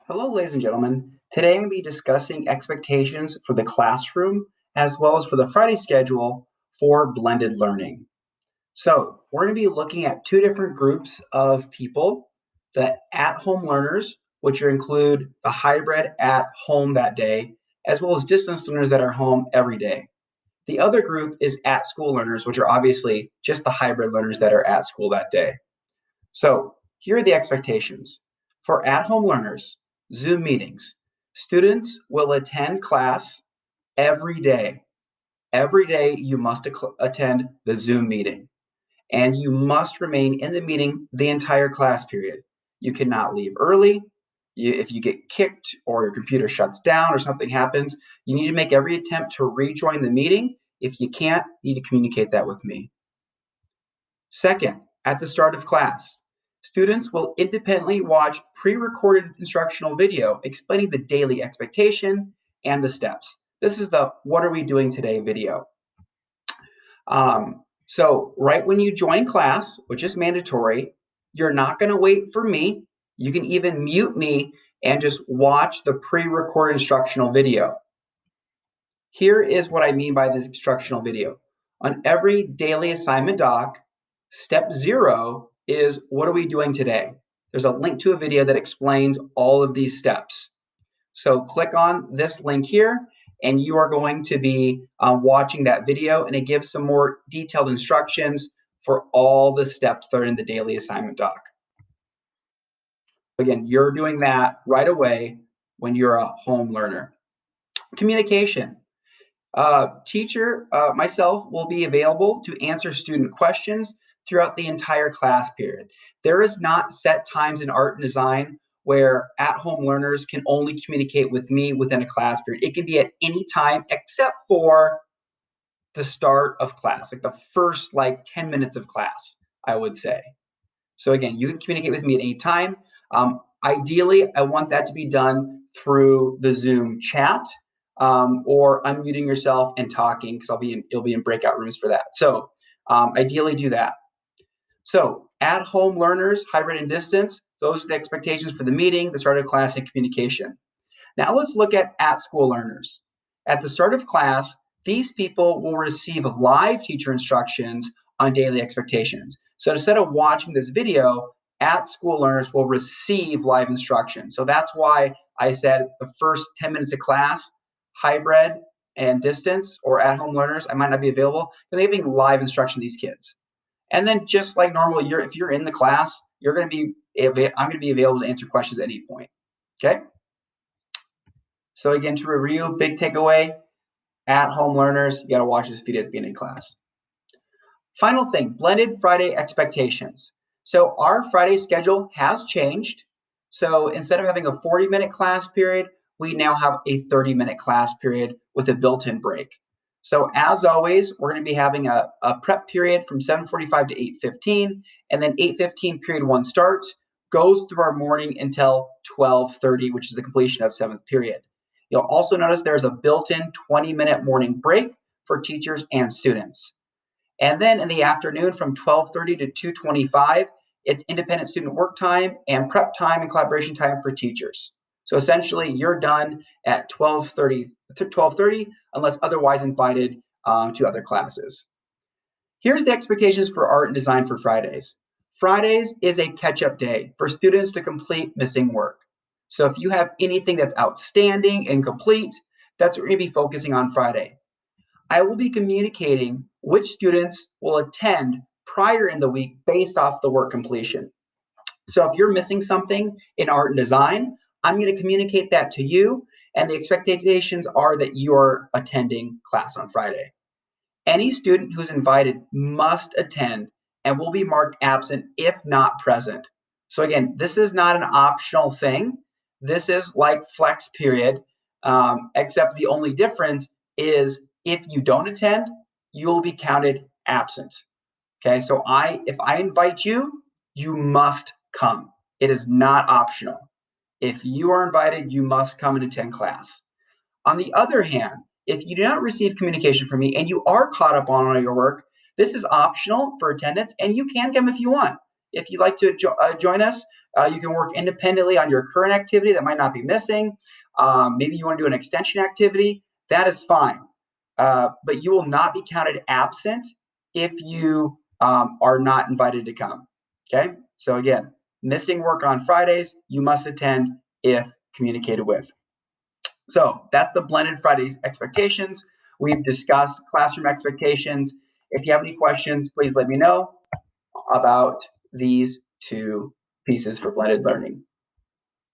Hello, ladies and gentlemen. Today I'm going to be discussing expectations for the classroom as well as for the Friday schedule for blended learning. So, we're going to be looking at two different groups of people: the at home learners, which include the hybrid at home that day, as well as distance learners that are home every day. The other group is at school learners, which are obviously just the hybrid learners that are at school that day. So, here are the expectations. For at home learners, Zoom meetings. Students will attend class every day. Every day, you must attend the Zoom meeting, and you must remain in the meeting the entire class period. You cannot leave early. If you get kicked or your computer shuts down or something happens, you need to make every attempt to rejoin the meeting. If you can't, you need to communicate that with me. Second, at the start of class, students will independently watch pre-recorded instructional video explaining the daily expectation and the steps. This is the "What are we doing today" video. So right when you join class, which is mandatory, you're not going to wait for me. You can even mute me and just watch the pre-recorded instructional video. Here is what I mean by the instructional video. On every daily assignment doc, step 0 is "What are we doing today?" There's a link to a video that explains all of these steps. So click on this link here, and you are going to be watching that video, and it gives some more detailed instructions for all the steps that are in the daily assignment doc. Again, you're doing that right away when you're a home learner. Communication. Teacher, myself, will be available to answer student questions throughout the entire class period. There is not set times in art and design where at-home learners can only communicate with me within a class period. It can be at any time except for the start of class, like the first 10 minutes of class, I would say. So again, you can communicate with me at any time. Ideally, I want that to be done through the Zoom chat, or unmuting yourself and talking, because you'll be in breakout rooms for that. So ideally do that. So at home learners, hybrid and distance, those are the expectations for the meeting, the start of class, and communication. Now let's look at school learners. At the start of class, these people will receive live teacher instructions on daily expectations. So instead of watching this video, at school learners will receive live instruction. So that's why I said the first 10 minutes of class, hybrid and distance or at home learners, I might not be available. They're giving live instruction to these kids. And then just like normal, if you're in the class, I'm going to be available to answer questions at any point. Okay? So again, to review, big takeaway, at home learners, you got to watch this video at the beginning of class. Final thing, blended Friday expectations. So our Friday schedule has changed. So instead of having a 40-minute class period, we now have a 30-minute class period with a built-in break. So as always, we're going to be having a prep period from 7:45 to 8:15, and then 8:15 period 1 starts, goes through our morning until 12:30, which is the completion of 7th period. You'll also notice there's a built-in 20-minute morning break for teachers and students. And then in the afternoon from 12:30 to 2:25, it's independent student work time and prep time and collaboration time for teachers. So essentially, you're done at 12:30 unless otherwise invited to other classes. Here's the expectations for art and design for Fridays. Fridays is a catch-up day for students to complete missing work. So if you have anything that's outstanding, incomplete, that's what we're going to be focusing on Friday. I will be communicating which students will attend prior in the week based off the work completion. So if you're missing something in art and design, I'm going to communicate that to you, and the expectations are that you're attending class on Friday. Any student who's invited must attend and will be marked absent if not present. So again, this is not an optional thing. This is like flex period, except the only difference is if you don't attend, you will be counted absent. Okay, so if I invite you, you must come. It is not optional. If you are invited, you must come and attend class. On the other hand, if you do not receive communication from me and you are caught up on all your work, this is optional for attendance, and you can come if you want. if you'd like to join us, you can work independently on your current activity that might not be missing. Maybe you want to do an extension activity. That is fine. But you will not be counted absent if you are not invited to come. Okay? So again, missing work on Fridays, you must attend if communicated with. So that's the blended Fridays expectations. We've discussed classroom expectations. If you have any questions, please let me know about these two pieces for blended learning.